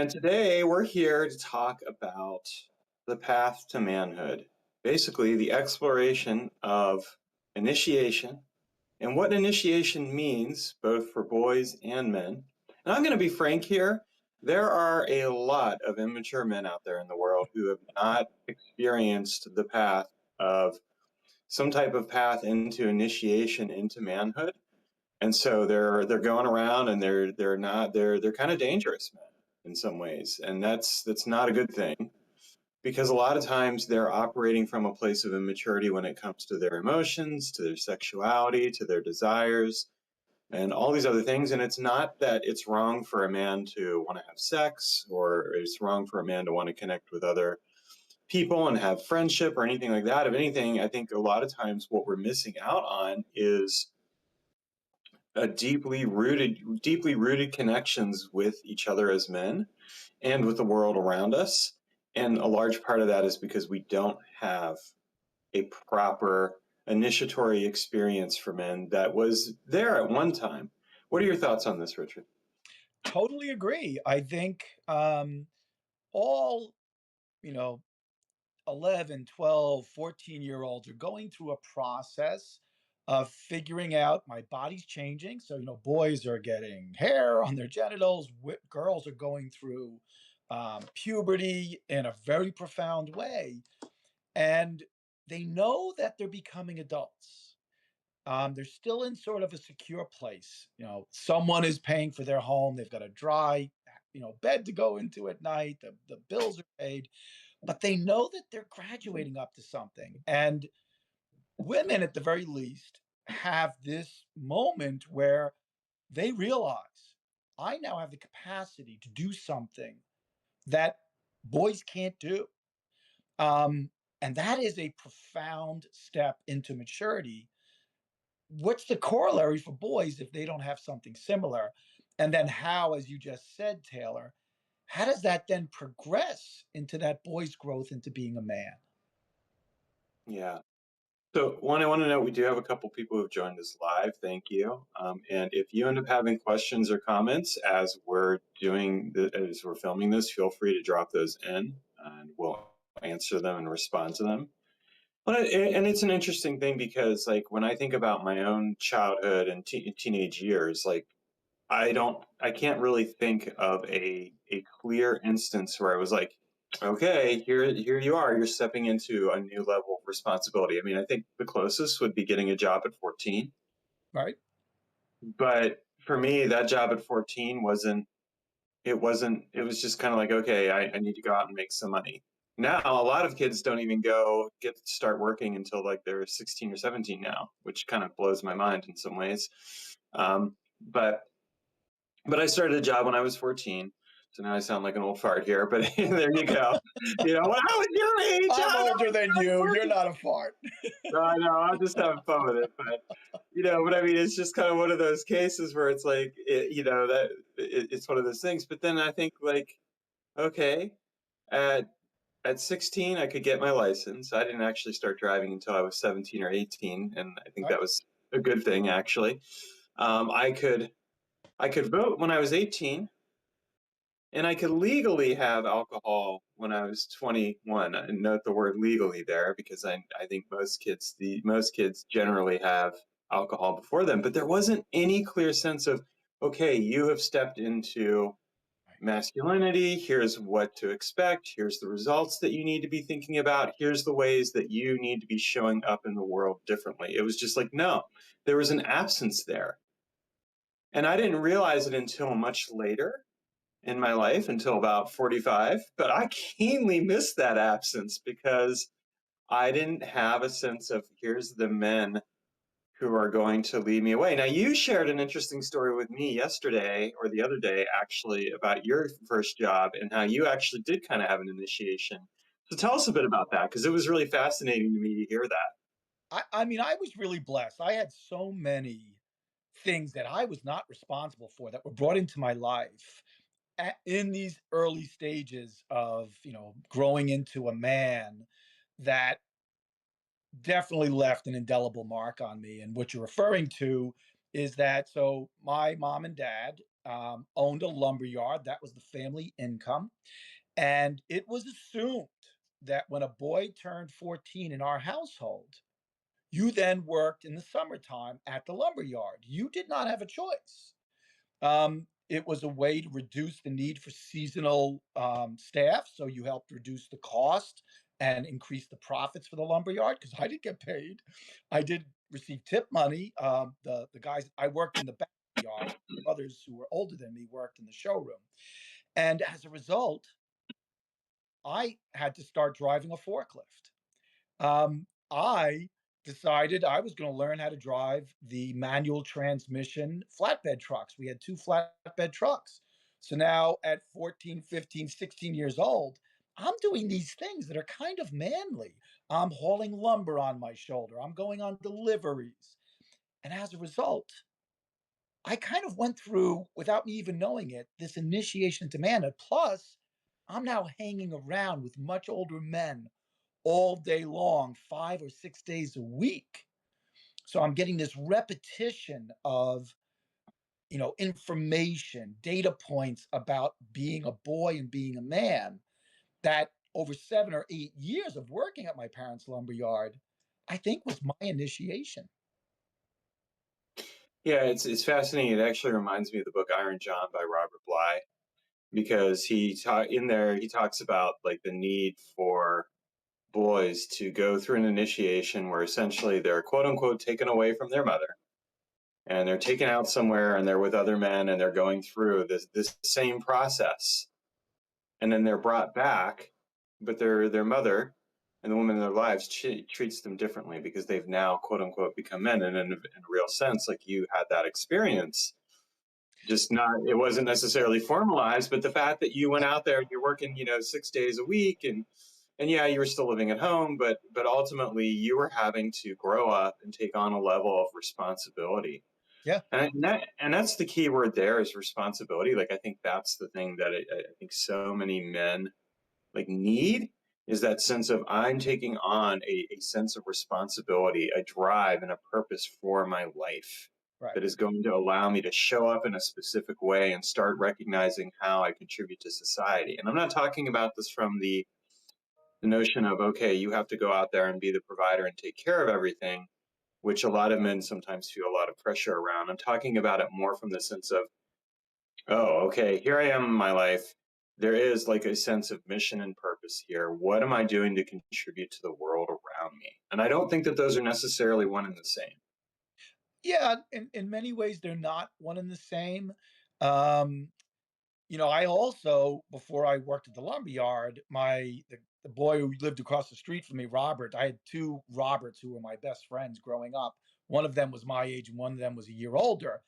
And today we're here to talk about the path to manhood. Basically, the exploration of initiation and what initiation means, both for boys and men. And I'm going to be frank here. There are a lot of immature men out there in the world who have not experienced the path of some type of path into initiation into manhood. And so they're going around and they're kind of dangerous, man, in some ways, and that's not a good thing because a lot of times they're operating from a place of immaturity when it comes to their emotions, to their sexuality, to their desires, and all these other things. And it's not that it's wrong for a man to want to have sex or it's wrong for a man to want to connect with other people and have friendship or anything like that. If anything, I think a lot of times what we're missing out on is a deeply rooted connections with each other as men and with the world around us. And a large part of that is because we don't have a proper initiatory experience for men that was there at one time. What are your thoughts on this, Richard? Totally agree. I think all, you know, 11, 12, 14-year-olds are going through a process of figuring out my body's changing. So, boys are getting hair on their genitals, girls are going through puberty in a very profound way. And they know that they're becoming adults. They're still in sort of a secure place. Someone is paying for their home. They've got a dry, bed to go into at night. The bills are paid, but they know that they're graduating up to something. And women, at the very least, have this moment where they realize I now have the capacity to do something that boys can't do. Um, and that is a profound step into maturity. What's the corollary for boys if they don't have something similar? And then how, as you just said, Taylor, how does that then progress into that boy's growth into being a man? Yeah. So one, I want to note we do have a couple people who've joined us live. Thank you. And if you end up having questions or comments as we're filming this, feel free to drop those in, and we'll answer them and respond to them. And it's an interesting thing because, like, when I think about my own childhood and teenage years, like, I can't really think of a clear instance where I was like, okay, here you are, you're stepping into a new level of responsibility. I mean, I think the closest would be getting a job at 14, Right? but for me, that job at 14 wasn't, it was just kind of like, okay, I need to go out and make some money. Now, a lot of kids don't even get to start working until like they're 16 or 17 now, which kind of blows my mind in some ways. Um, but I started a job when I was 14. So now I sound like an old fart here, but there you go. When I was your age, I'm I older than was you. You're working. not a fart. No, I know, I'm just having fun with it. But I mean, it's just kind of one of those cases where it's like, it's one of those things. But then I think, like, okay, at 16, I could get my license. I didn't actually start driving until I was 17 or 18, and I think Right? that was a good thing, actually. I could vote when I was 18, and I could legally have alcohol when I was 21. And note the word legally there because I think most kids generally have alcohol before them, but there wasn't any clear sense of, okay, you have stepped into Right. masculinity. Here's what to expect. Here's the results that you need to be thinking about. Here's the ways that you need to be showing up in the world differently. It was just like, no, there was an absence there. And I didn't realize it until much later in my life, until about 45. But I keenly missed that absence because I didn't have a sense of here's the men who are going to lead me away. Now, you shared an interesting story with me yesterday or the other day, actually, about your first job and how you actually did kind of have an initiation. So tell us a bit about that because it was really fascinating to me to hear that. I mean, I was really blessed. I had so many things that I was not responsible for that were brought into my life in these early stages of, growing into a man that definitely left an indelible mark on me. And what you're referring to is that so my mom and dad owned a lumber yard. That was the family income. And it was assumed that when a boy turned 14 in our household, you then worked in the summertime at the lumber yard. You did not have a choice. It was a way to reduce the need for seasonal staff. So you helped reduce the cost and increase the profits for the lumber yard because I didn't get paid. I did receive tip money. The guys I worked in the back of the yard, brothers who were older than me worked in the showroom. And as a result, I had to start driving a forklift. I decided I was going to learn how to drive the manual transmission flatbed trucks. We had two flatbed trucks. So now at 14, 15, 16 years old, I'm doing these things that are kind of manly. I'm hauling lumber on my shoulder, I'm going on deliveries. And as a result, I kind of went through, without me even knowing it, this initiation to manhood. Plus, I'm now hanging around with much older men all day long, 5 or 6 days a week. So I'm getting this repetition of, information, data points about being a boy and being a man that over 7 or 8 years of working at my parents' lumberyard, I think was my initiation. Yeah, it's fascinating. It actually reminds me of the book Iron John by Robert Bly because in there he talks about like the need for boys to go through an initiation where essentially they're quote unquote taken away from their mother and they're taken out somewhere and they're with other men and they're going through this same process and then they're brought back, but their mother and the woman in their lives treats them differently because they've now quote unquote become men, and in a real sense like you had that experience, just not, it wasn't necessarily formalized, but the fact that you went out there and you're working 6 days a week, and yeah, you were still living at home, but ultimately you were having to grow up and take on a level of responsibility. Yeah, And that's the key word there is responsibility. Like I think that's the thing that I think so many men like need is that sense of I'm taking on a sense of responsibility, a drive, and a purpose for my life right. that is going to allow me to show up in a specific way and start recognizing how I contribute to society. And I'm not talking about this from the notion of, okay, you have to go out there and be the provider and take care of everything, which a lot of men sometimes feel a lot of pressure around. I'm talking about it more from the sense of, oh, okay, here I am in my life. There is like a sense of mission and purpose here. What am I doing to contribute to the world around me? And I don't think that those are necessarily one and the same. Yeah, in many ways, they're not one and the same. Um, I also, before I worked at the lumberyard, the boy who lived across the street from me, Robert, I had two Roberts who were my best friends growing up. One of them was my age and one of them was a year older.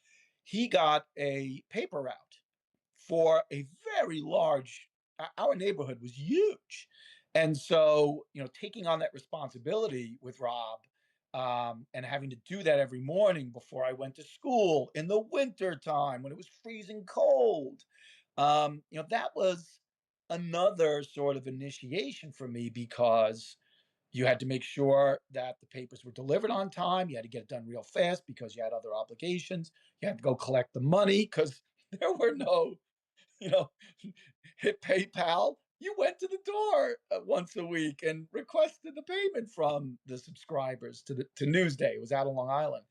He got a paper route for a very large, our neighborhood was huge. And so, taking on that responsibility with Rob, and having to do that every morning before I went to school in the winter time when it was freezing cold, that was another sort of initiation for me because you had to make sure that the papers were delivered on time. You had to get it done real fast because you had other obligations. You had to go collect the money because there were no, you know, hit PayPal. You went to the door once a week and requested the payment from the subscribers to Newsday. It was out on Long Island,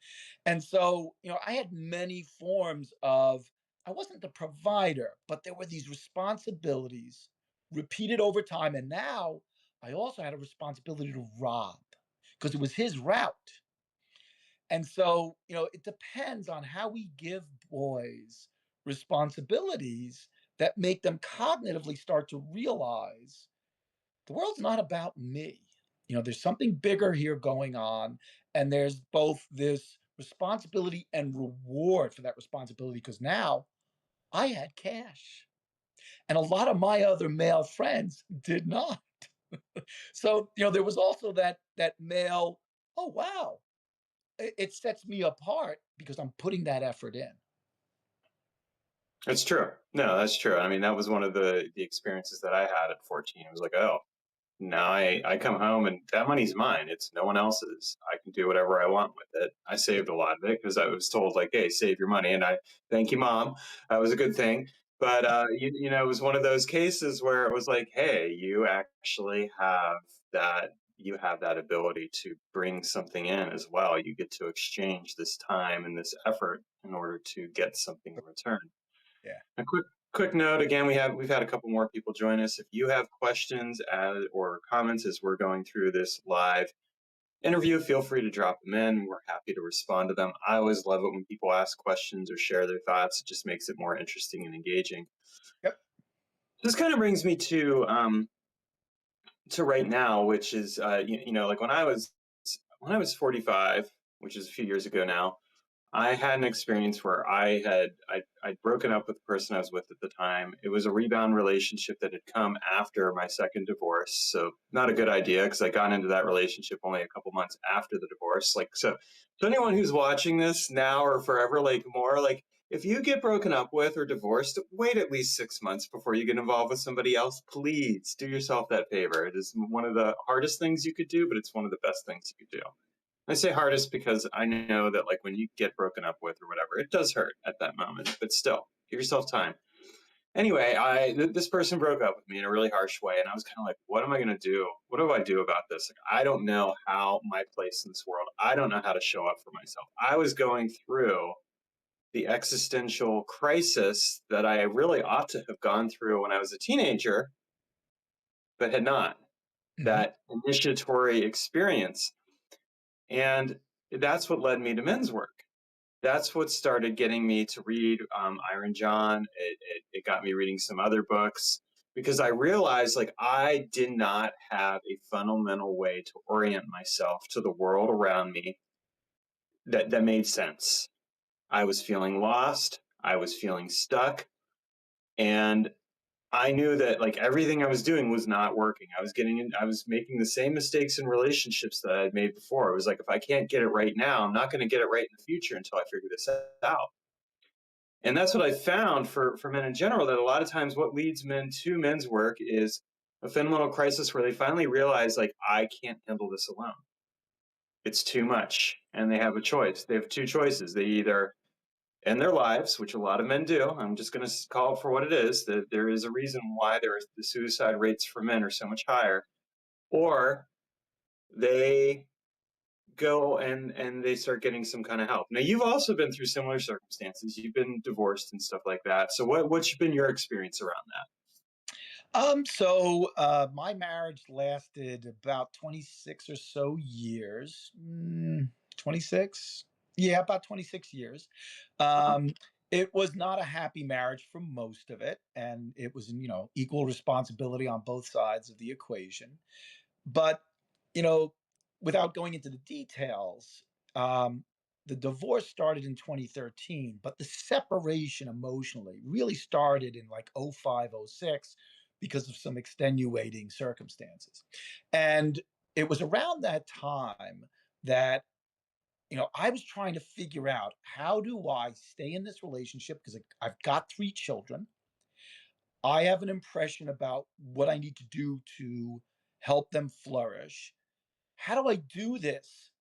and so I had many forms of. I wasn't the provider, but there were these responsibilities repeated over time, and now I also had a responsibility to Rob because it was his route. And so, it depends on how we give boys responsibilities that make them cognitively start to realize the world's not about me. There's something bigger here going on. And there's both this responsibility and reward for that responsibility because now I had cash. And a lot of my other male friends did not. So, there was also that male, oh wow, it sets me apart because I'm putting that effort in. That's true. No, that's true. I mean, that was one of the experiences that I had at 14. It was like, oh, Now I come home and that money's mine. It's no one else's. I can do whatever I want with it. I Yeah. saved a lot of it because I was told like, hey, save your money. And I thank you, mom. That was a good thing. But it was one of those cases where it was like, hey, you actually have that ability to bring something in as well. You get to exchange this time and this effort in order to get something in return. Yeah. A quick note again, we've had a couple more people join us. If you have questions or comments as we're going through this live interview, feel free to drop them in. We're happy to respond to them. I always love it when people ask questions or share their thoughts. It just makes it more interesting and engaging. Yep. This kind of brings me to right now, which is like when I was 45, which is a few years ago now. I had an experience where I'd broken up with the person I was with at the time. It was a rebound relationship that had come after my second divorce, so not a good idea because I got into that relationship only a couple months after the divorce. Like so anyone who's watching this now or forever, like more like if you get broken up with or divorced, wait at least 6 months before you get involved with somebody else. Please do yourself that favor. It is one of the hardest things you could do, but it's one of the best things you could do. I say hardest because I know that like when you get broken up with or whatever, it does hurt at that moment, but still give yourself time. Anyway, this person broke up with me in a really harsh way, and I was kind of like, what am I going to do? What do I do about this? Like, I don't know how my place in this world. I don't know how to show up for myself. I was going through the existential crisis that I really ought to have gone through when I was a teenager, but had not. Hmm. That initiatory experience. And that's what led me to men's work. That's what started getting me to read Iron John. It got me reading some other books because I realized like I did not have a fundamental way to orient myself to the world around me that made sense. I was feeling lost. I was feeling stuck. And I knew that like everything I was doing was not working. I was making the same mistakes in relationships that I'd made before. It was like, if I can't get it right now, I'm not going to get it right in the future until I figure this out. And that's what I found for men in general, that a lot of times what leads men to men's work is a fundamental crisis where they finally realize like, I can't handle this alone. It's too much. And they have a choice. They have two choices. They either end their lives, which a lot of men do. I'm just going to call it for what it is. That there is a reason why the suicide rates for men are so much higher, or they go and they start getting some kind of help. Now, you've also been through similar circumstances. You've been divorced and stuff like that. So, what's been your experience around that? My marriage lasted about 26 or so years. 26? Yeah, about 26 years. Um, it was not a happy marriage for most of it, and it was, equal responsibility on both sides of the equation. But, you know, without going into the details, um, the divorce started in 2013, but the separation emotionally really started in like '05, '06 because of some extenuating circumstances. And it was around that time that, I was trying to figure out, how do I stay in this relationship? Because I've got 3 children. I have an impression about what I need to do to help them flourish. How do I do this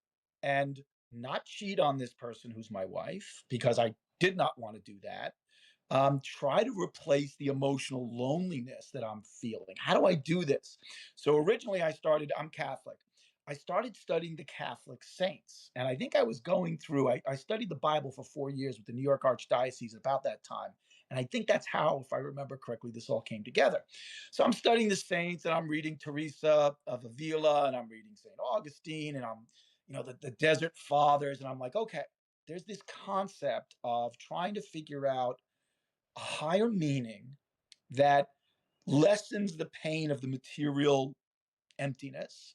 and not cheat on this person who's my wife, because I did not want to do that? Try to replace the emotional loneliness that I'm feeling. How do I do this? So originally I'm Catholic. I started studying the Catholic saints. And I think I was going through, I studied the Bible for 4 years with the New York Archdiocese about that time. And I think that's how, if I remember correctly, this all came together. So I'm studying the saints, and I'm reading Teresa of Avila, and I'm reading St. Augustine, and I'm, the Desert Fathers. And I'm like, okay, there's this concept of trying to figure out a higher meaning that lessens the pain of the material emptiness.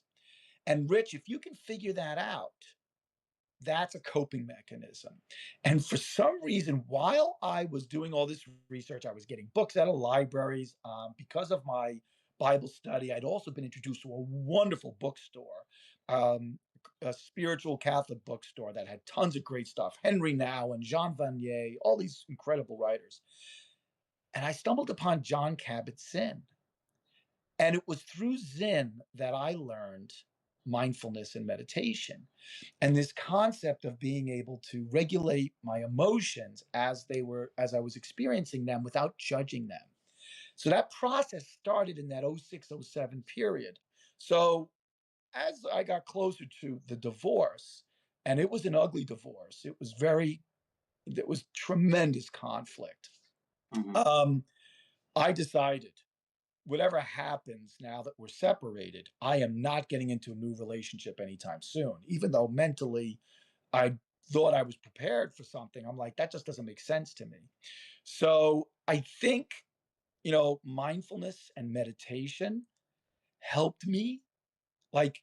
And Rich, if you can figure that out, that's a coping mechanism. And for some reason, while I was doing all this research, I was getting books out of libraries. Because of my Bible study, I'd also been introduced to a wonderful bookstore, um, a spiritual Catholic bookstore that had tons of great stuff. Henry Now and Jean Vanier, all these incredible writers. And I stumbled upon John Kabat-Zinn. And it was through Zen that I learned mindfulness and meditation, and this concept of being able to regulate my emotions as I was experiencing them without judging them. So that process started in that '06, '07 period. So as I got closer to the divorce, and it was an ugly divorce, there was tremendous conflict. Hmm. Um, I decided, whatever happens now that we're separated, I am not getting into a new relationship anytime soon. Even though mentally I thought I was prepared for something, I'm like, that just doesn't make sense to me. So I think, mindfulness and meditation helped me, like,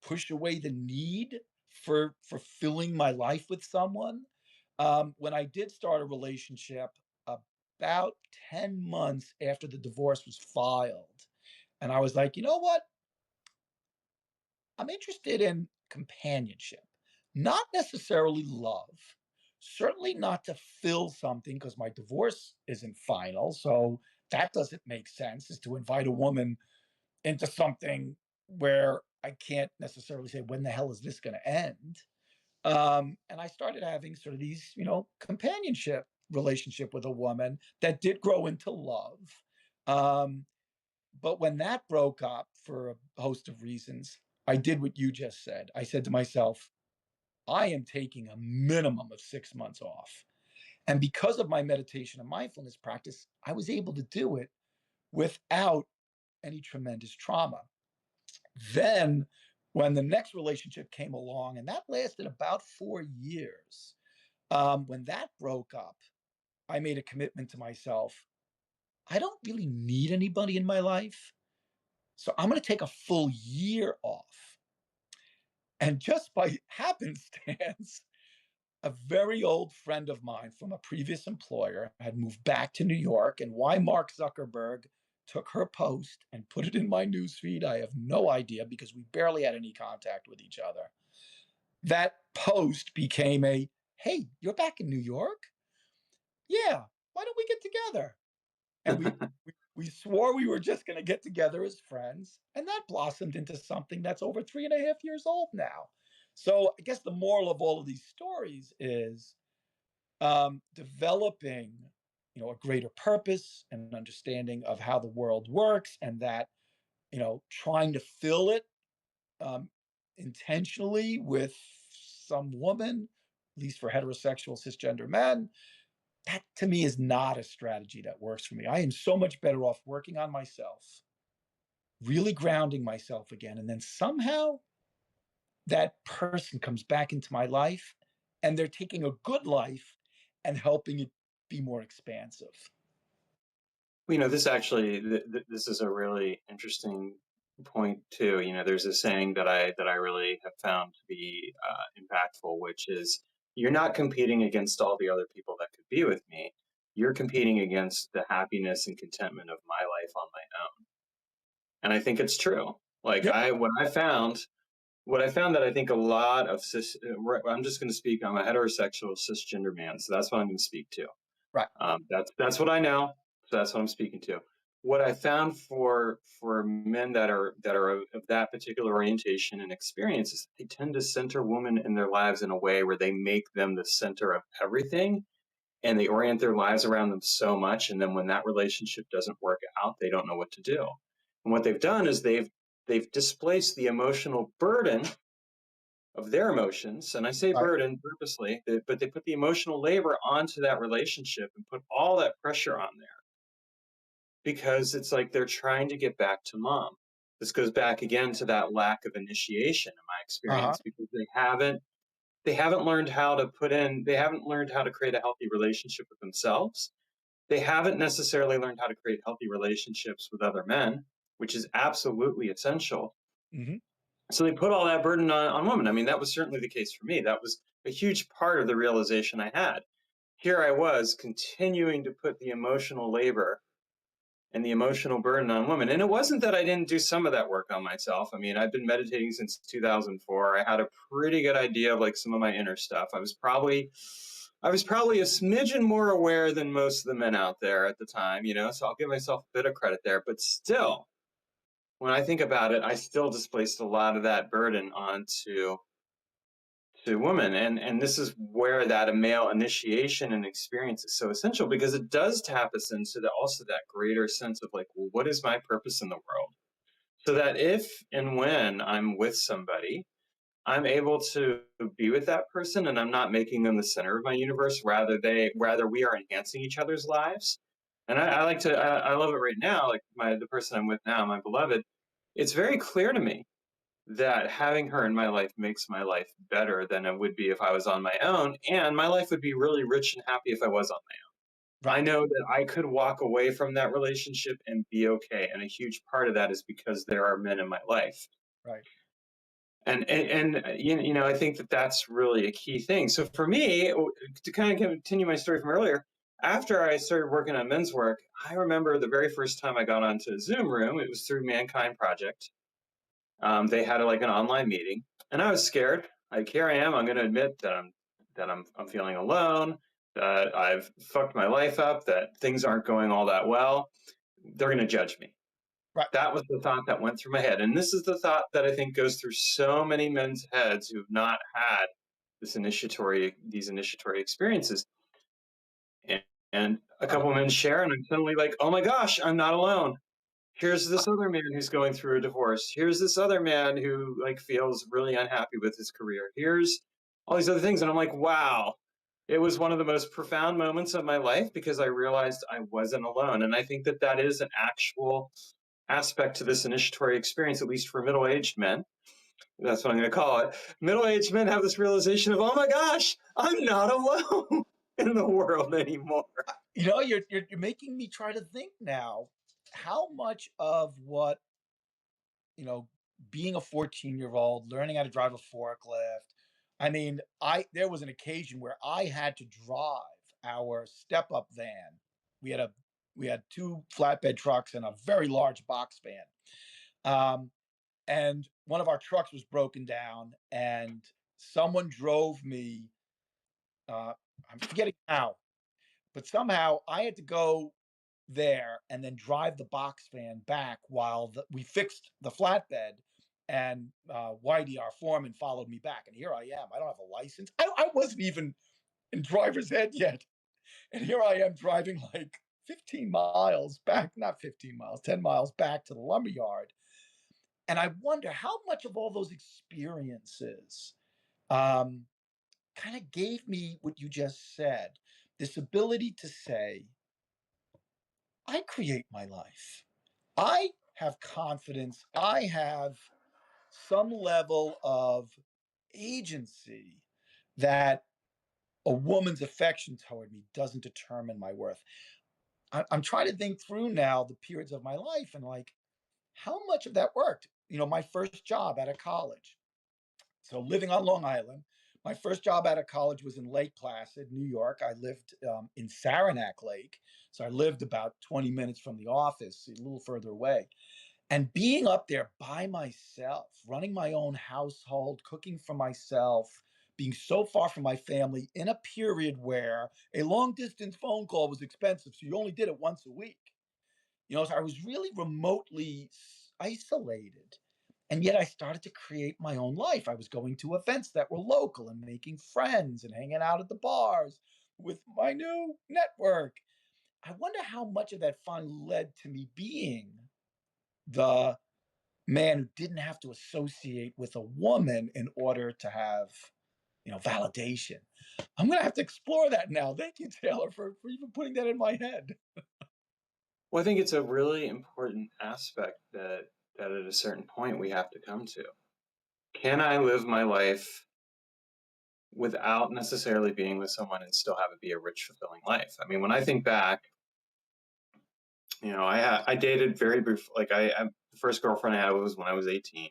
push away the need for fulfilling my life with someone. When I did start a relationship, about 10 months after the divorce was filed, and I was like, you know what? I'm interested in companionship, not necessarily love, certainly not to fill something because my divorce isn't final. So that doesn't make sense, is to invite a woman into something where I can't necessarily say, when the hell is this going to end? And I started having sort of these, companionship relationship with a woman that did grow into love. Um, but when that broke up for a host of reasons, I did what you just said. I said to myself, I am taking a minimum of 6 months off. And because of my meditation and mindfulness practice, I was able to do it without any tremendous trauma. Then, when the next relationship came along, and that lasted about 4 years, when that broke up, I made a commitment to myself. I don't really need anybody in my life. So I'm going to take a full year off. And just by happenstance, a very old friend of mine from a previous employer had moved back to New York. And why Mark Zuckerberg took her post and put it in my newsfeed, I have no idea, because we barely had any contact with each other. That post became a, hey, you're back in New York? Yeah, why don't we get together? And we swore we were just going to get together as friends, and that blossomed into something that's over 3.5 years old now. So I guess the moral of all of these stories is, developing, a greater purpose and an understanding of how the world works, and that, trying to fill it, um, intentionally with some woman, at least for heterosexual cisgender men, that to me is not a strategy that works for me. I am so much better off working on myself, really grounding myself again, and then somehow that person comes back into my life, and they're taking a good life and helping it be more expansive. This actually, this is a really interesting point too. There's a saying that I really have found to be impactful, which is, you're not competing against all the other people that could be with me. You're competing against the happiness and contentment of my life on my own. And I think it's true. Like, Yep. what I found that I think a lot of I'm just going to speak. I'm a heterosexual cisgender man, so that's what I'm going to speak to. Right. That's what I know. So that's what I'm speaking to. What I found for men that are of that particular orientation and experience is they tend to center women in their lives in a way where they make them the center of everything, and they orient their lives around them so much. And then when that relationship doesn't work out, they don't know what to do. And what they've done is they've displaced the emotional burden of their emotions. And I say Right. burden purposely, but they put the emotional labor onto that relationship and put all that pressure on there, because it's like they're trying to get back to mom. This goes back again to that lack of initiation in my Uh-huh. experience, because they haven't learned how to they haven't learned how to create a healthy relationship with themselves. They haven't necessarily learned how to create healthy relationships with other men, which is absolutely essential. Hmm. So they put all that burden on women. I mean, that was certainly the case for me. That was a huge part of the realization I had. Here I was continuing to put the emotional labor and the emotional burden on women. And it wasn't that I didn't do some of that work on myself. I mean, I've been meditating since 2004. I had a pretty good idea of like some of my inner stuff. I was probably a smidgen more aware than most of the men out there at the time, so I'll give myself a bit of credit there. But still, when I think about it, I still displaced a lot of that burden onto women, and this is where that male initiation and experience is so essential, because it does tap us into also that greater sense of like, well, what is my purpose in the world? So that if and when I'm with somebody, I'm able to be with that person, and I'm not making them the center of my universe. Rather we are enhancing each other's lives. And I like to, I love it right now. Like the person I'm with now, my beloved, it's very clear to me that having her in my life makes my life better than it would be if I was on my own. And my life would be really rich and happy if I was on my own. I Right, know that I could walk away from that relationship and be okay. And a huge part of that is because there are men in my life. right, And you know, I think that that's really a key thing. So for me, to kind of continue my story from earlier, after I started working on men's work, I remember the very first time I got onto a Zoom room. It was through Mankind Project. They had like an online meeting, and I was scared. Like, here I am. I'm going to admit that I'm feeling alone. That I've fucked my life up. That things aren't going all that well. They're going to judge me. right. That was the thought that went through my head. And this is the thought that I think goes through so many men's heads who've not had these initiatory experiences. And, and a Right. couple of men share, and I'm suddenly like, oh my gosh, I'm not alone. Here's this other man who's going through a divorce. Here's this other man who like feels really unhappy with his career. Here's all these other things. And I'm like, wow. It was one of the most profound moments of my life, because I realized I wasn't alone. And I think that that is an actual aspect to this initiatory experience, at least for middle-aged men. That's what I'm going to call it. Middle-aged men have this realization of, oh my gosh, I'm not alone in the world anymore. You know, you're making me try to think now how much of what, you know, being a 14-year-old, learning how to drive a forklift. I mean, I there was an occasion where I had to drive our step up van. We had a we had two flatbed trucks and a very large box van. And one of our trucks was broken down, and someone drove me. Uh, I'm forgetting how, but somehow I had to go there and then drive the box van back while we fixed the flatbed. And Whitey, our foreman, followed me back. And here I am. I don't have a license. I wasn't even in driver's ed yet. And here I am driving like 15 miles back, not 15 miles, 10 miles back to the lumberyard. And I wonder how much of all those experiences um, kind of gave me what you just said, this ability to say, I create my life. I have confidence. I have some level of agency that a woman's affection toward me doesn't determine my worth. I'm trying to think through now the periods of my life and like how much of that worked. You know, my first job out of college. So living on Long Island, my first job out of college was in Lake Placid, New York. I lived in Saranac Lake. So I lived about 20 minutes from the office, a little further away. And being up there by myself, running my own household, cooking for myself, being so far from my family in a period where a long distance phone call was expensive. So you only did it once a week. You know, so I was really remotely isolated. And yet I started to create my own life. I was going to events that were local and making friends and hanging out at the bars with my new network. I wonder how much of that fun led to me being the man who didn't have to associate with a woman in order to have, you know, validation. I'm gonna have to explore that now. Thank you, Taylor, for even putting that in my head. Well, I think it's a really important aspect that at a certain point we have to come to. Can I live my life without necessarily being with someone and still have it be a rich, fulfilling life? I mean, when I think back, you know, I dated very brief. Like the first girlfriend I had was when I was 18,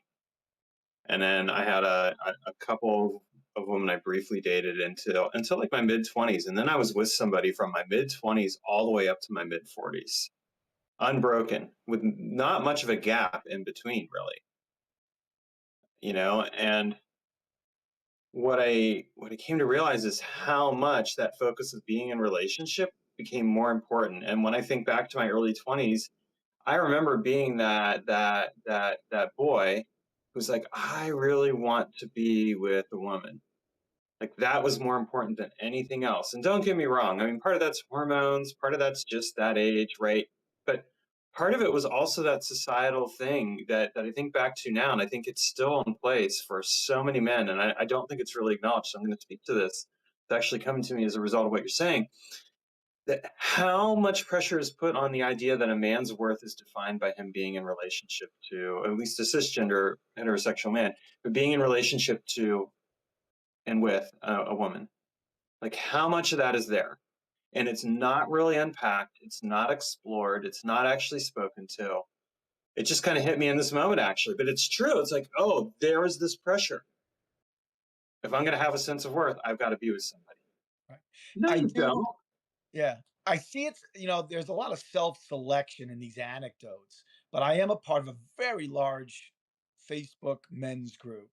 and then I had a couple of women I briefly dated until like my mid 20s, and then I was with somebody from my mid 20s all the way up to my mid 40s, unbroken, with not much of a gap in between, really. You know, and what I came to realize is how much that focus of being in relationship became more important. And when I think back to my early 20s, I remember being that boy who's like, I really want to be with a woman. Like that was more important than anything else. And don't get me wrong, I mean, part of that's hormones, part of that's just that age, right? But part of it was also that societal thing that I think back to now, and I think it's still in place for so many men. And I don't think it's really acknowledged. So I'm going to speak to this. It's actually coming to me as a result of what you're saying. That how much pressure is put on the idea that a man's worth is defined by him being in relationship to, at least a cisgender heterosexual man, but being in relationship to and with a woman. Like how much of that is there? And it's not really unpacked. It's not explored. It's not actually spoken to. It just kind of hit me in this moment, actually. But it's true. It's like, oh, there is this pressure. If I'm going to have a sense of worth, I've got to be with somebody. Right. No, I you do. don't. Yeah. I see it's, there's a lot of self-selection in these anecdotes, but I am a part of a very large Facebook men's group.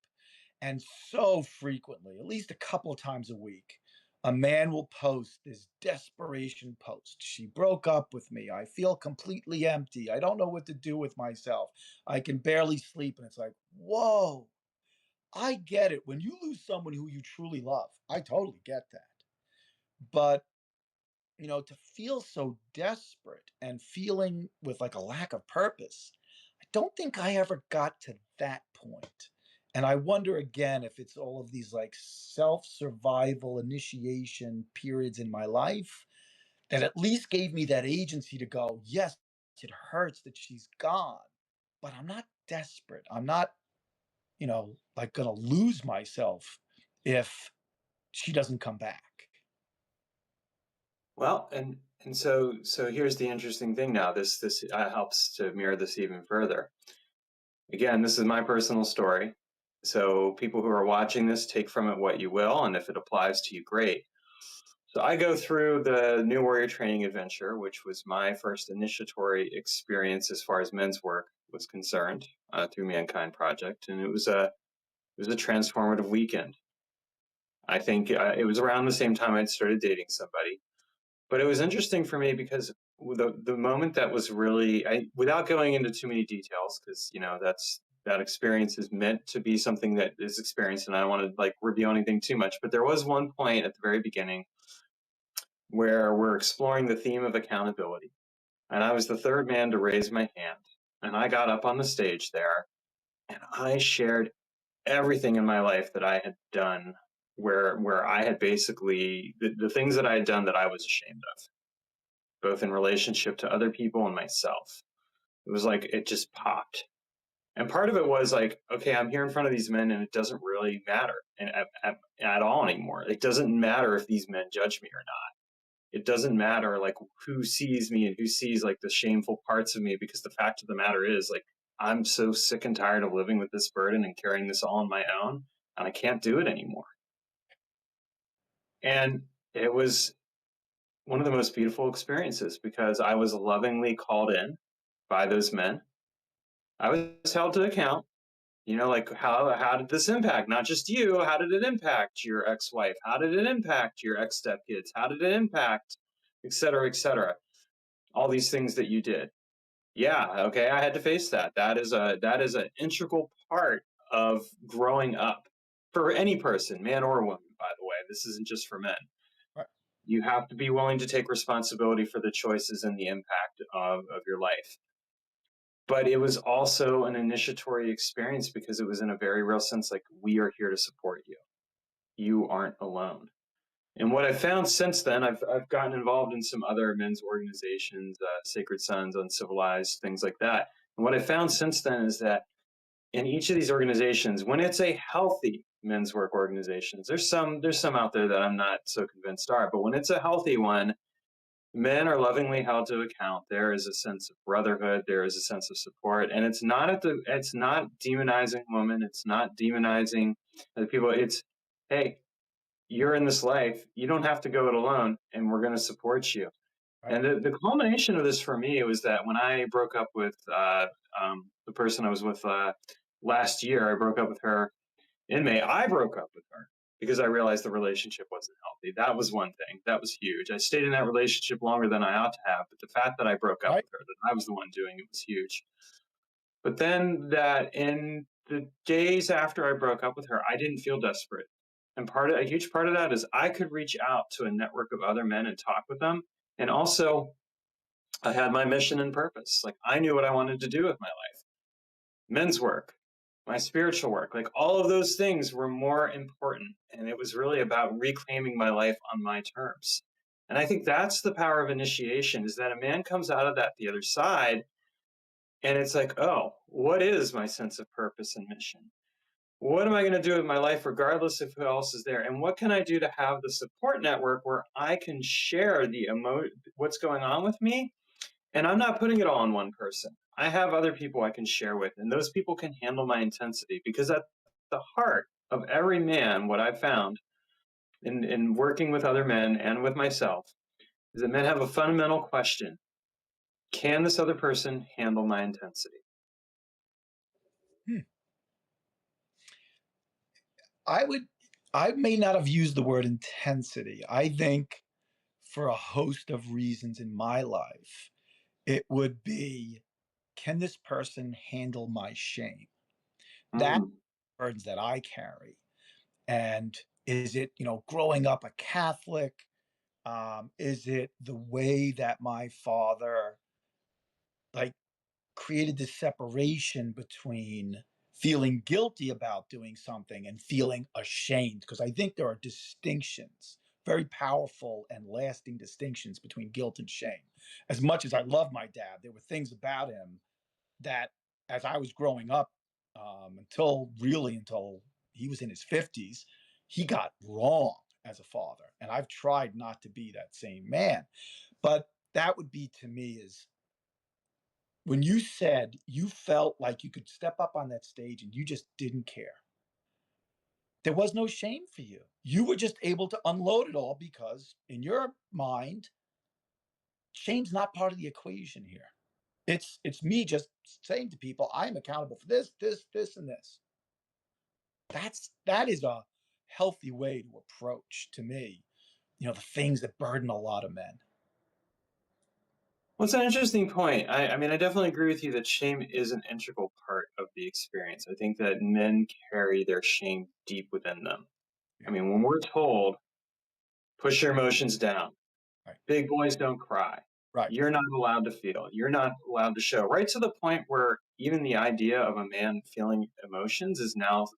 And so frequently, at least a couple of times a week, a man will post this desperation post. She broke up with me. I feel completely empty. I don't know what to do with myself. I can barely sleep. And it's like, whoa, I get it. When you lose someone who you truly love, I totally get that. But to feel so desperate and feeling with like a lack of purpose, I don't think I ever got to that point. And I wonder again if it's all of these like self survival initiation periods in my life that at least gave me that agency to go, yes, it hurts that she's gone, but I'm not desperate. I'm not, like going to lose myself if she doesn't come back. Well, and so here's the interesting thing now. This helps to mirror this even further. Again, this is my personal story. So people who are watching this, take from it what you will, and if it applies to you, great. So I go through the New Warrior Training Adventure, which was my first initiatory experience as far as men's work was concerned, through Mankind Project, and it was a transformative weekend. I think it was around the same time I'd started dating somebody, but it was interesting for me because the moment that was really, without going into too many details, because that experience is meant to be something that is experienced, and I don't want to like reveal anything too much. But there was one point at the very beginning where we're exploring the theme of accountability. And I was the third man to raise my hand. And I got up on the stage there and I shared everything in my life that I had done where I had basically the things that I had done that I was ashamed of, both in relationship to other people and myself. It was like it just popped. And part of it was like, okay, I'm here in front of these men and it doesn't really matter at all anymore. It doesn't matter if these men judge me or not. It doesn't matter like who sees me and who sees like the shameful parts of me, because the fact of the matter is like I'm so sick and tired of living with this burden and carrying this all on my own, and I can't do it anymore. And it was one of the most beautiful experiences because I was lovingly called in by those men. I was held to account. Like how did this impact not just you? How did it impact your ex-wife? How did it impact your ex-stepkids? How did it impact, et cetera, et cetera? All these things that you did. Yeah, okay, I had to face that. That is an integral part of growing up for any person, man or woman, by the way. This isn't just for men. Right. You have to be willing to take responsibility for the choices and the impact of your life. But it was also an initiatory experience because it was in a very real sense like, we are here to support you. You aren't alone. And what I've found since then, I've gotten involved in some other men's organizations, Sacred Sons, Uncivilized, things like that. And what I found since then is that in each of these organizations, when it's a healthy men's work organizations, there's some out there that I'm not so convinced are, but when it's a healthy one, men are lovingly held to account. There is a sense of brotherhood. There is a sense of support, and it's not demonizing women. It's not demonizing the people. It's, hey, you're in this life. You don't have to go it alone, and we're going to support you. Right. And the culmination of this for me was that when I broke up with the person I was with last year, I broke up with her in May. I broke up with her because I realized the relationship wasn't healthy. That was one thing. That was huge. I stayed in that relationship longer than I ought to have, but the fact that I broke up Right. with her, that I was the one doing it, was huge. But then that in the days after I broke up with her, I didn't feel desperate. And a huge part of that is I could reach out to a network of other men and talk with them. And also, I had my mission and purpose. Like I knew what I wanted to do with my life. Men's work, my spiritual work, like all of those things were more important. And it was really about reclaiming my life on my terms. And I think that's the power of initiation, is that a man comes out of that the other side and it's like, oh, what is my sense of purpose and mission? What am I going to do with my life, regardless of who else is there? And what can I do to have the support network where I can share what's going on with me? And I'm not putting it all on one person. I have other people I can share with, and those people can handle my intensity. Because at the heart of every man, what I've found in working with other men and with myself is that men have a fundamental question: can this other person handle my intensity? Hmm. I would, I may not have used the word intensity. I think for a host of reasons in my life, it would be, can this person handle my shame? That Mm. burdens that I carry. And is it, growing up a Catholic? Is it the way that my father like created this separation between feeling guilty about doing something and feeling ashamed? Because I think there are distinctions, very powerful and lasting distinctions between guilt and shame. As much as I love my dad, there were things about him that, as I was growing up, until he was in his 50s, he got wrong as a father. And I've tried not to be that same man. But that would be, to me, is when you said you felt like you could step up on that stage and you just didn't care. There was no shame for you. You were just able to unload it all because, in your mind, shame's not part of the equation here. It's me just saying to people, I am accountable for this, this, and this. That is a healthy way to approach, to me, the things that burden a lot of men. Well, it's an interesting point. I mean, I definitely agree with you that shame is an integral part of the experience. I think that men carry their shame deep within them. I Yeah. mean, when we're told, push your emotions down, Right. big boys don't cry, Right. you're not allowed to feel, you're not allowed to show, right to the point where even the idea of a man feeling emotions is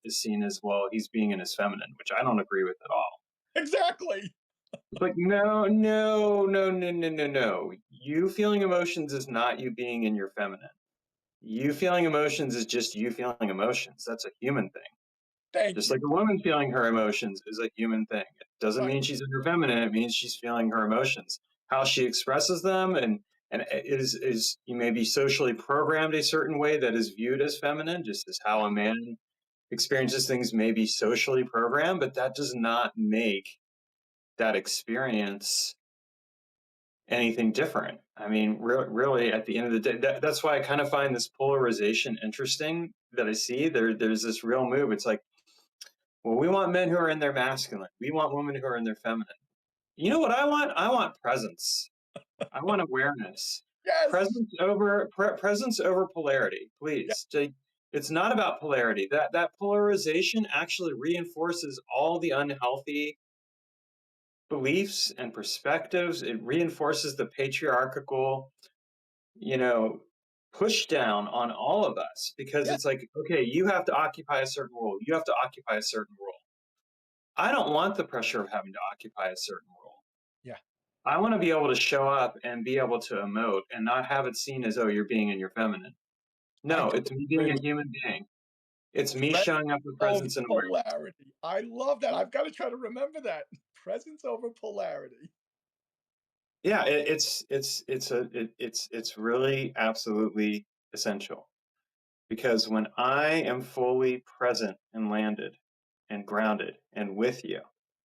seen as, well, he's being in his feminine, which I don't agree with at all. Exactly. It's like, no, no, no, no, no, no, no. You feeling emotions is not you being in your feminine. You feeling emotions is just you feeling emotions. That's a human thing. Thank Just you. like a woman feeling her emotions is a human thing. It doesn't Right. mean she's in her feminine. It means she's feeling her emotions. How she expresses them and is you may be socially programmed a certain way that is viewed as feminine, just as how a man experiences things may be socially programmed, but that does not make that experience anything different. I mean, really, at the end of the day, that's why I kind of find this polarization interesting that I see. There's this real move. It's like, well, we want men who are in their masculine. We want women who are in their feminine. You know what I want? I want presence. I want awareness. Yes. Presence over polarity, Yeah. please. It's not about polarity. That polarization actually reinforces all the unhealthy beliefs and perspectives. It reinforces the patriarchal, you know, push down on all of us, because Yeah. it's like, okay, you have to occupy a certain role. You have to occupy a certain role. I don't want the pressure of having to occupy a certain role. Yeah. I want to be able to show up and be able to emote and not have it seen as, oh, you're being in your feminine. I No, it's totally me agree being a with human being. It's me presence showing up with over presence and awareness. polarity. I love that. I've got to try to remember that. Presence over polarity. Yeah, it's really absolutely essential, because when I am fully present and landed and grounded and with you,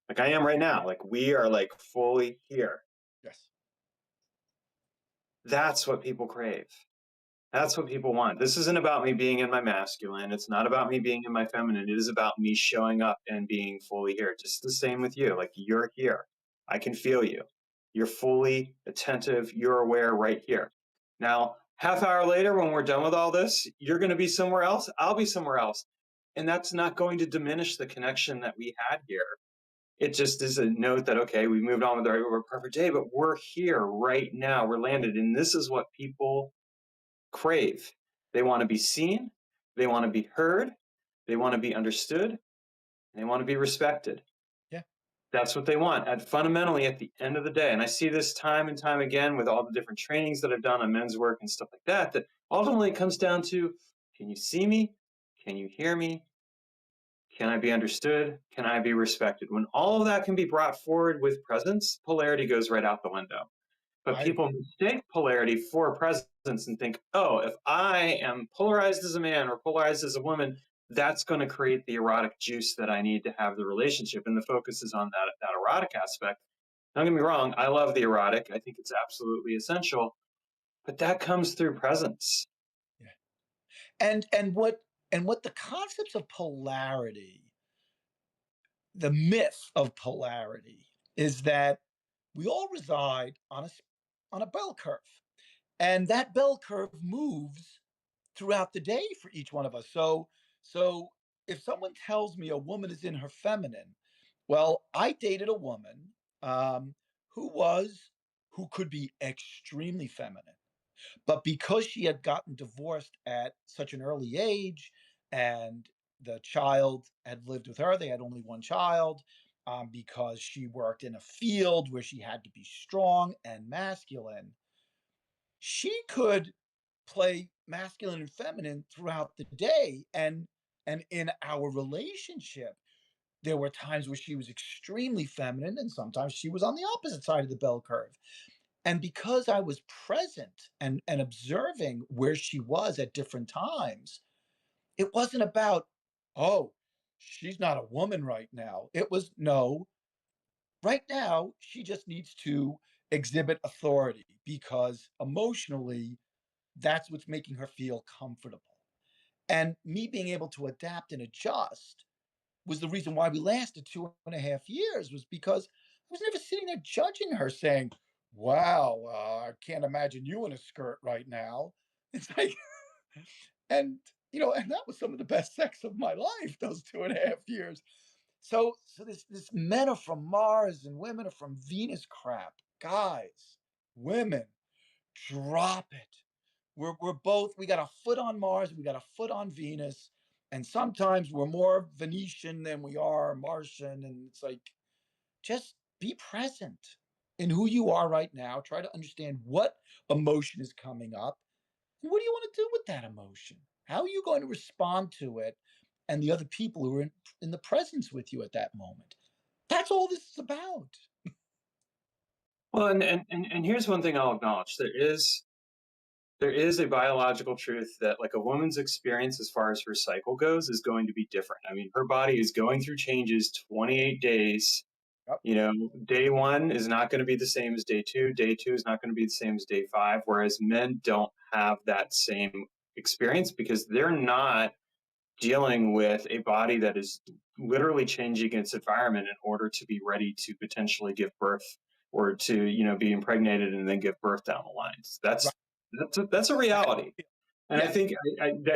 like I am right now, like we are like fully here, Yes. that's what people crave. That's what people want. This isn't about me being in my masculine. It's not about me being in my feminine. It is about me showing up and being fully here. Just the same with you. Like, you're here. I can feel you. You're fully attentive. You're aware right here. Now, half hour later, when we're done with all this, you're going to be somewhere else. I'll be somewhere else. And that's not going to diminish the connection that we had here. It just is a note that, okay, we moved on with our perfect day, but we're here right now. We're landed. And this is what people crave. They want to be seen, they want to be heard, they want to be understood, and they want to be respected. Yeah. That's what they want. And fundamentally, at the end of the day, and I see this time and time again with all the different trainings that I've done on men's work and stuff like that, that ultimately it comes down to, can you see me? Can you hear me? Can I be understood? Can I be respected? When all of that can be brought forward with presence, polarity goes right out the window. But I people agree. mistake polarity for presence and think, oh, if I am polarized as a man or polarized as a woman, that's going to create the erotic juice that I need to have the relationship. And the focus is on that erotic aspect. Don't get me wrong, I love the erotic. I think it's absolutely essential, but that comes through presence. Yeah. And what the concepts of polarity, the myth of polarity, is that we all reside on a bell curve, and that bell curve moves throughout the day for each one of us. So if someone tells me a woman is in her feminine, well, I dated a woman um, who was who could be extremely feminine, but because she had gotten divorced at such an early age, and the child had lived with her, they had only one child. Because she worked in a field where she had to be strong and masculine, she could play masculine and feminine throughout the day. And in our relationship, there were times where she was extremely feminine, and sometimes she was on the opposite side of the bell curve. And because I was present and observing where she was at different times, it wasn't about, oh, she's not a woman right now. It was, no, right now she just needs to exhibit authority because emotionally that's what's making her feel comfortable. And me being able to adapt and adjust was the reason why we lasted 2.5 years, was because I was never sitting there judging her saying, wow, I can't imagine you in a skirt right now. It's like, and, and that was some of the best sex of my life, those 2.5 years. So this men are from Mars and women are from Venus crap. Guys, women, drop it. We're both, we got a foot on Mars, we got a foot on Venus, and sometimes we're more Venetian than we are Martian. And it's like, just be present in who you are right now. Try to understand what emotion is coming up. And what do you want to do with that emotion? How are you going to respond to it? And the other people who are in the presence with you at that moment. That's all this is about. Well, and here's one thing I'll acknowledge. There is a biological truth that, like, a woman's experience as far as her cycle goes is going to be different. I mean, her body is going through changes 28 days. Yep. You know, day one is not going to be the same as day two. Day two is not going to be the same as day five. Whereas men don't have that same experience because they're not dealing with a body that is literally changing its environment in order to be ready to potentially give birth, or to, be impregnated and then give birth down the lines. Right. That's a reality. And I Yeah. think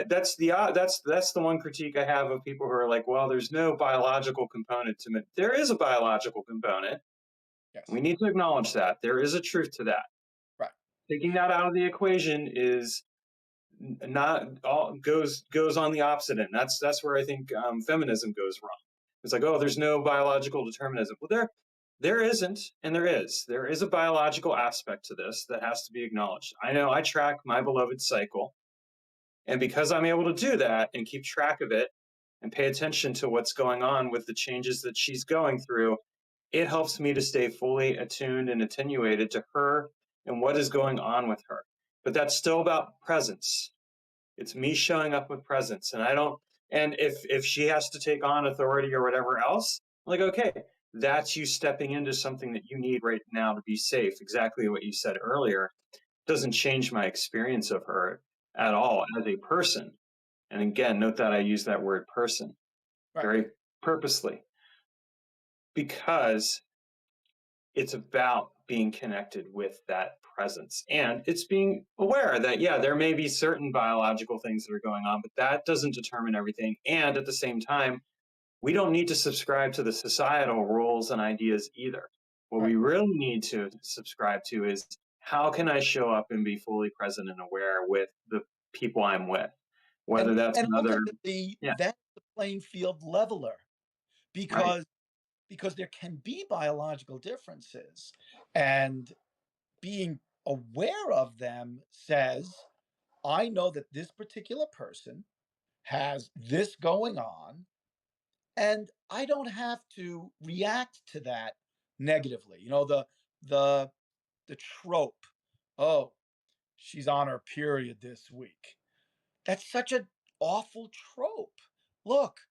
that's the one critique I have of people who are like, well, there's no biological component to it. There is a biological component. Yes. We need to acknowledge that there is a truth to that. Right. Taking that out of the equation is not all goes on the opposite end. That's where I think feminism goes wrong. It's like, oh, there's no biological determinism. Well, there isn't, and there is a biological aspect to this that has to be acknowledged. I know I track my beloved cycle, and because I'm able to do that and keep track of it and pay attention to what's going on with the changes that she's going through, it helps me to stay fully attuned and attenuated to her and what is going on with her. But that's still about presence. It's me showing up with presence. And I don't, and if she has to take on authority or whatever else, I'm like, okay, that's you stepping into something that you need right now to be safe. Exactly what you said earlier. It doesn't change my experience of her. at all as a person. And again, note that I use that word person Right. very purposely because it's about being connected with that presence. And it's being aware that, yeah, there may be certain biological things that are going on, but that doesn't determine everything. And at the same time, we don't need to subscribe to the societal rules and ideas either. What Right. we really need to subscribe to is how can I show up and be fully present and aware with the people I'm with, whether that's And another, ultimately, yeah, that's the playing field leveler, right. because there can be biological differences, and being aware of them says, I know that this particular person has this going on, and I don't have to react to that negatively. The the trope, oh, she's on her period this week. That's such an awful trope. Look,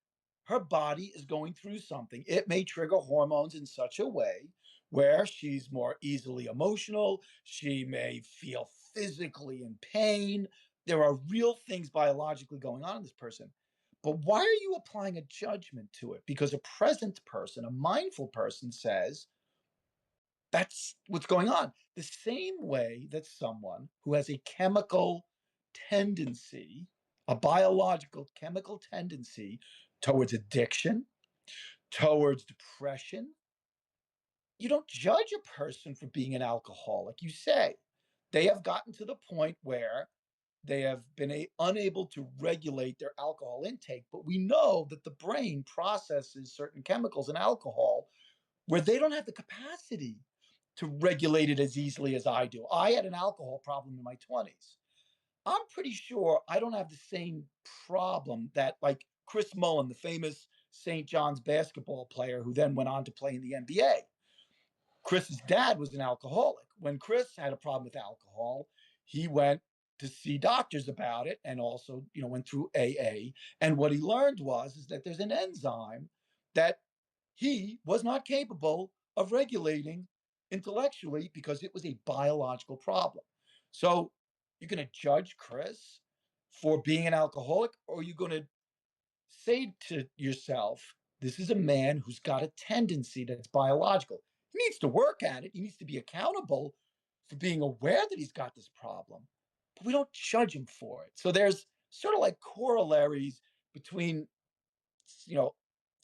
her body is going through something. It may trigger hormones in such a way where she's more easily emotional. She may feel physically in pain. There are real things biologically going on in this person. But why are you applying a judgment to it? Because a present person, a mindful person says, that's what's going on. The same way that someone who has a chemical tendency, a biological chemical tendency towards addiction, towards depression, you don't judge a person for being an alcoholic. You say they have gotten to the point where they have been unable to regulate their alcohol intake, but we know that the brain processes certain chemicals in alcohol where they don't have the capacity to regulate it as easily as I do. I had an alcohol problem in my 20s. I'm pretty sure I don't have the same problem that, like, Chris Mullin, the famous St. John's basketball player who then went on to play in the NBA. Chris's dad was an alcoholic. When Chris had a problem with alcohol, he went to see doctors about it, and also, went through AA. And what he learned was is that there's an enzyme that he was not capable of regulating intellectually because it was a biological problem. So you're going to judge Chris for being an alcoholic, or are you going to say to yourself, this is a man who's got a tendency that's biological. He needs to work at it. He needs to be accountable for being aware that he's got this problem, but we don't judge him for it. So there's sort of like corollaries between, you know,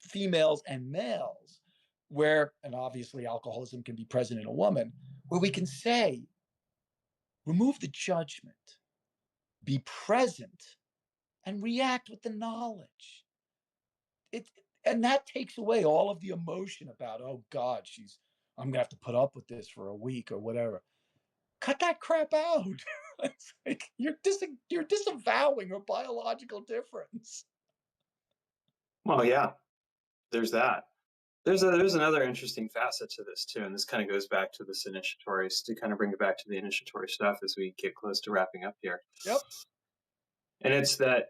females and males, where, and obviously alcoholism can be present in a woman, where we can say, remove the judgment, be present, and react with the knowledge. it and that takes away all of the emotion about, oh god, I'm gonna have to put up with this for a week or whatever. Cut that crap out. It's like you're disavowing a biological difference. Well, yeah, there's that. There's another interesting facet to this too, and this kind of goes back to this initiatories to kind of bring it back to the initiatory stuff as we get close to wrapping up here. Yep. And it's that,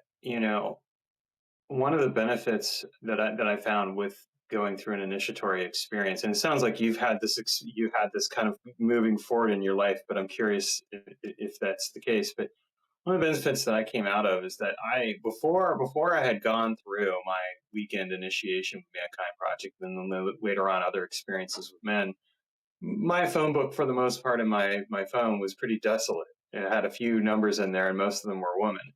one of the benefits that I found with going through an initiatory experience, and it sounds like you had this kind of moving forward in your life, but I'm curious if that's the case. But one of the benefits that I came out of is that before I had gone through my weekend initiation with Mankind Project, and then later on other experiences with men, my phone book for the most part in my phone was pretty desolate. It had a few numbers in there, and most of them were women.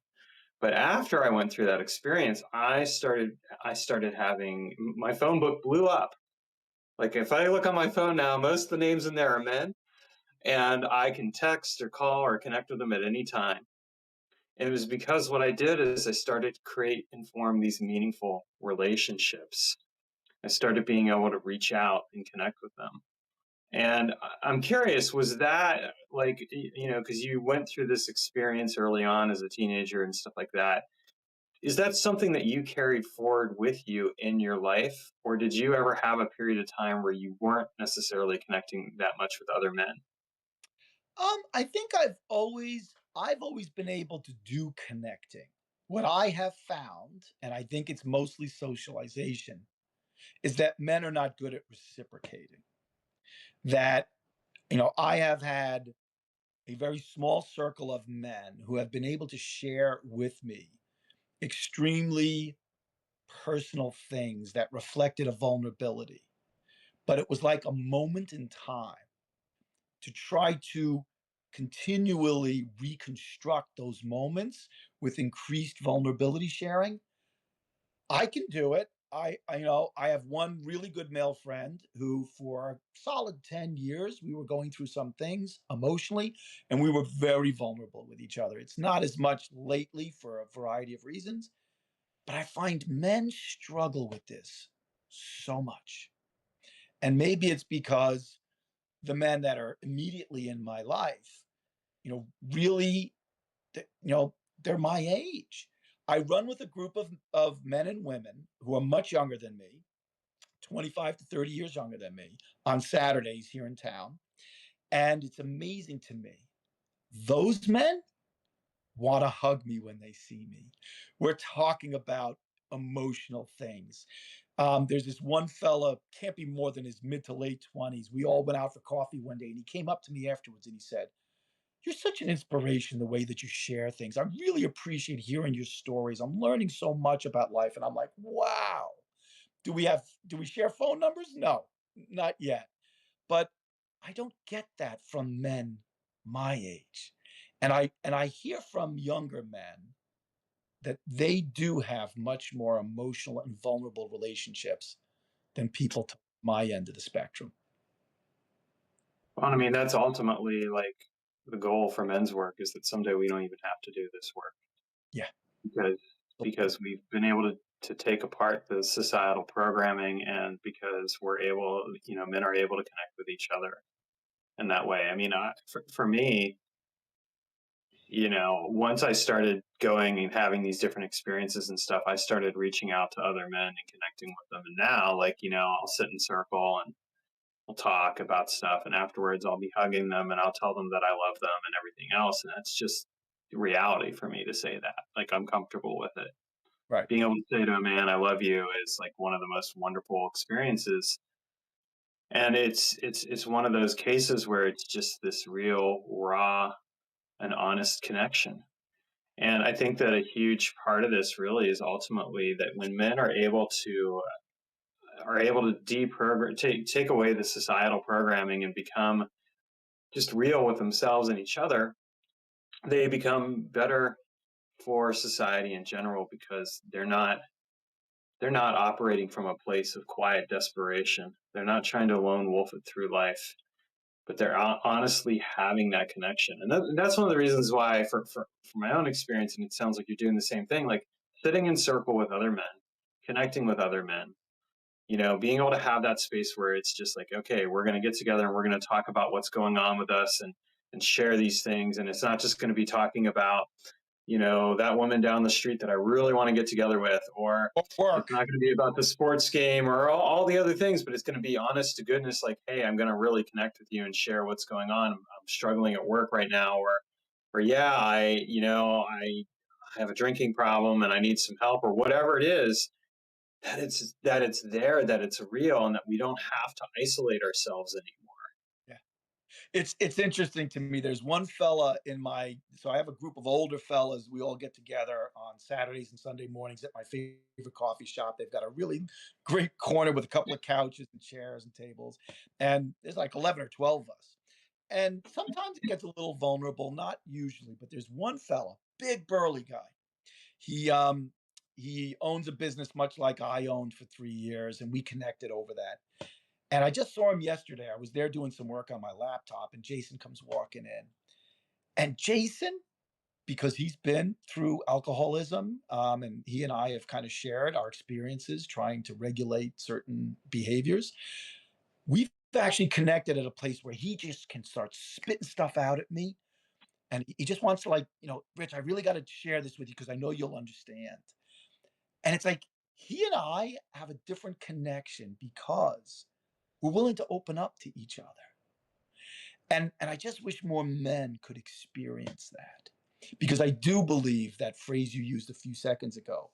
But after I went through that experience, I started having my phone book blew up. Like if I look on my phone now, most of the names in there are men, and I can text or call or connect with them at any time. And it was because what I did is I started to create and form these meaningful relationships. I started being able to reach out and connect with them. And I'm curious, was that like, because you went through this experience early on as a teenager and stuff like that. Is that something that you carried forward with you in your life? Or did you ever have a period of time where you weren't necessarily connecting that much with other men? I think I've always been able to do connecting. What I have found, and I think it's mostly socialization, is that men are not good at reciprocating. That, I have had a very small circle of men who have been able to share with me extremely personal things that reflected a vulnerability. But it was like a moment in time to try to continually reconstruct those moments with increased vulnerability sharing. I can do it. I have one really good male friend who for a solid 10 years we were going through some things emotionally and we were very vulnerable with each other. It's not as much lately for a variety of reasons, but I find men struggle with this so much. And maybe it's because the men that are immediately in my life, really, they're my age. I run with a group of men and women who are much younger than me, 25 to 30 years younger than me, on Saturdays here in town. And it's amazing to me. Those men want to hug me when they see me. We're talking about emotional things. There's this one fella, can't be more than his mid to late 20s. We all went out for coffee one day and he came up to me afterwards and he said, "You're such an inspiration the way that you share things. I really appreciate hearing your stories. I'm learning so much about life." And I'm like, wow. Do we share phone numbers? No, not yet. But I don't get that from men my age. And I hear from younger men that they do have much more emotional and vulnerable relationships than people to my end of the spectrum. Well, I mean, that's ultimately like the goal for men's work is that someday we don't even have to do this work Yeah. because we've been able to take apart the societal programming, and because we're able, men are able to connect with each other in that way. I mean, for me, once I started going and having these different experiences and stuff, I started reaching out to other men and connecting with them. And now, like, I'll sit in circle and we'll talk about stuff. And afterwards, I'll be hugging them and I'll tell them that I love them and everything else. And that's just reality for me to say that. Like, I'm comfortable with it. Right. Being able to say to a man, I love you is like one of the most wonderful experiences. And it's one of those cases where it's just this real, raw, and honest connection. And I think that a huge part of this really is ultimately that when men are able to deprogram, take away the societal programming and become just real with themselves and each other, they become better for society in general because they're not operating from a place of quiet desperation. They're not trying to lone wolf it through life, but they're honestly having that connection. And that's one of the reasons why, for my own experience, and it sounds like you're doing the same thing, like sitting in circle with other men, connecting with other men, being able to have that space where it's just like, okay, we're going to get together and we're going to talk about what's going on with us and share these things. And it's not just going to be talking about, that woman down the street that I really want to get together with, or Or it's work. not going to be about the sports game or all the other things, but it's going to be honest to goodness, like, hey, I'm going to really connect with you and share what's going on. I'm struggling at work right now, or yeah, I have a drinking problem and I need some help, or whatever it is, that it's there, that it's real, and that we don't have to isolate ourselves anymore. Yeah. It's interesting to me. There's one fella in my so I have a group of older fellas. We all get together on Saturdays and Sunday mornings at my favorite coffee shop. They've got a really great corner with a couple of couches and chairs and tables. And there's like 11 or 12 of us. And sometimes it gets a little vulnerable, not usually, but there's one fella, big burly guy. He um he owns a business much like I owned for 3 years, and we connected over that. And I just saw him yesterday. I was there doing some work on my laptop, and Jason comes walking in. And Jason, because he's been through alcoholism, and he and I have kind of shared our experiences trying to regulate certain behaviors, we've actually connected at a place where he just can start spitting stuff out at me. And he just wants to, like, Rich, I really got to share this with you because I know you'll understand. And it's like he and I have a different connection because we're willing to open up to each other. And I just wish more men could experience that. Because I do believe that phrase you used a few seconds ago,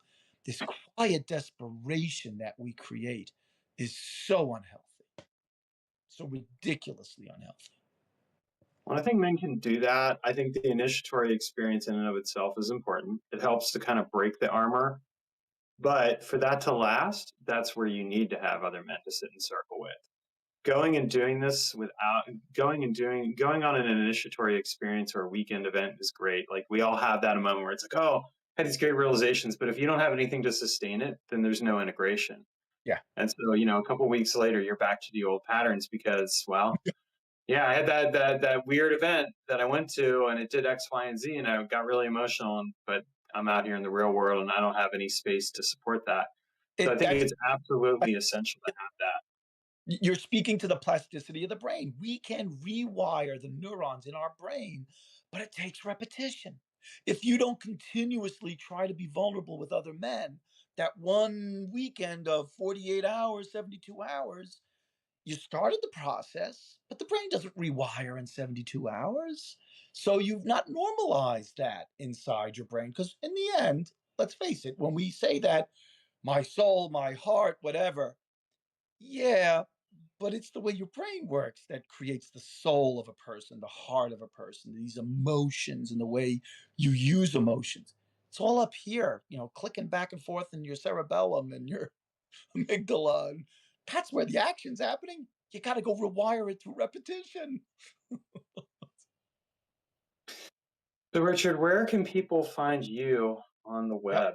this quiet desperation that we create is so unhealthy, so ridiculously unhealthy. When I think men can do that, I think the initiatory experience in and of itself is important. It helps to kind of break the armor. But for that to last, that's where you need to have other men to sit in circle with. Going and doing this without going on an initiatory experience or a weekend event is great. Like we all have that a moment where it's like, oh, I had these great realizations, but if you don't have anything to sustain it, then there's no integration. Yeah. And so, a couple of weeks later, you're back to the old patterns because, well, yeah, I had that weird event that I went to, and it did X, Y, and Z, and I got really emotional. But I'm out here in the real world, and I don't have any space to support that. So I It think that's it's absolutely essential to have that. You're speaking to the plasticity of the brain. We can rewire the neurons in our brain, but it takes repetition. If you don't continuously try to be vulnerable with other men, that one weekend of 48 hours, 72 hours, you started the process, but the brain doesn't rewire in 72 hours. So you've not normalized that inside your brain. Because in the end, let's face it, when we say that, my soul, my heart, whatever, yeah, but it's the way your brain works that creates the soul of a person, the heart of a person, these emotions and the way you use emotions. It's all up here, clicking back and forth in your cerebellum and your amygdala. And that's where the action's happening. You got to go rewire it through repetition. So, Richard, where can people find you on the Yep. web?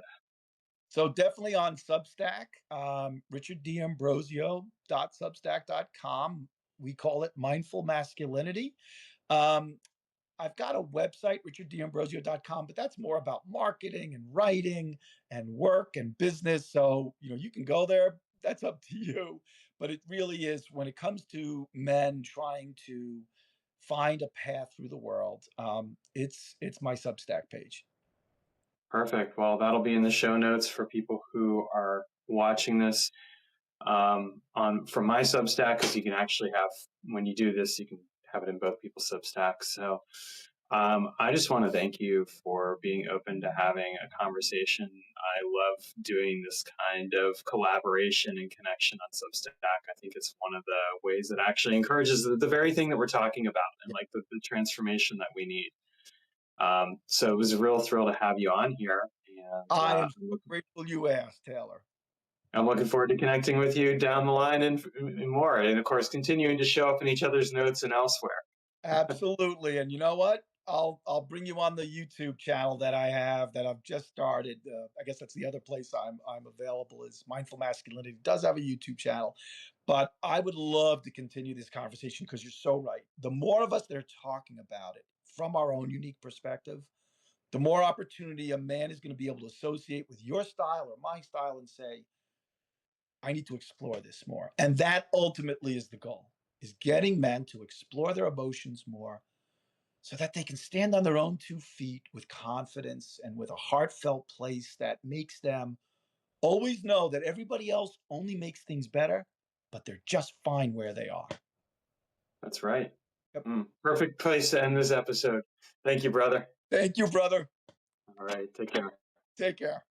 So definitely on Substack, richarddambrosio.substack.com. We call it Mindful Masculinity. Um, I've got a website, richarddambrosio.com, but that's more about marketing and writing and work and business. So, you can go there. That's up to you. But it really is when it comes to men trying to find a path through the world. It's my Substack page. Perfect. Well, that'll be in the show notes for people who are watching this on from my Substack, because you can actually have, when you do this, you can have it in both people's Substacks. So I just want to thank you for being open to having a conversation. I love doing this kind of collaboration and connection on Substack. I think it's one of the ways that actually encourages the very thing that we're talking about, and like the transformation that we need. So it was a real thrill to have you on here, and I am grateful you asked, Taylor. I'm looking forward to connecting with you down the line and more, and of course continuing to show up in each other's notes and elsewhere. Absolutely. And you know what? I'll bring you on the YouTube channel that I have that I've just started. I guess that's the other place I'm available is Mindful Masculinity. It does have a YouTube channel, but I would love to continue this conversation because you're so right. The more of us that are talking about it from our own unique perspective, the more opportunity a man is going to be able to associate with your style or my style and say, I need to explore this more. And that ultimately is the goal, is getting men to explore their emotions more so that they can stand on their own 2 feet with confidence and with a heartfelt place that makes them always know that everybody else only makes things better, but they're just fine where they are. That's right. Yep. Perfect place to end this episode. Thank you, brother. Thank you, brother. All right, take care. Take care.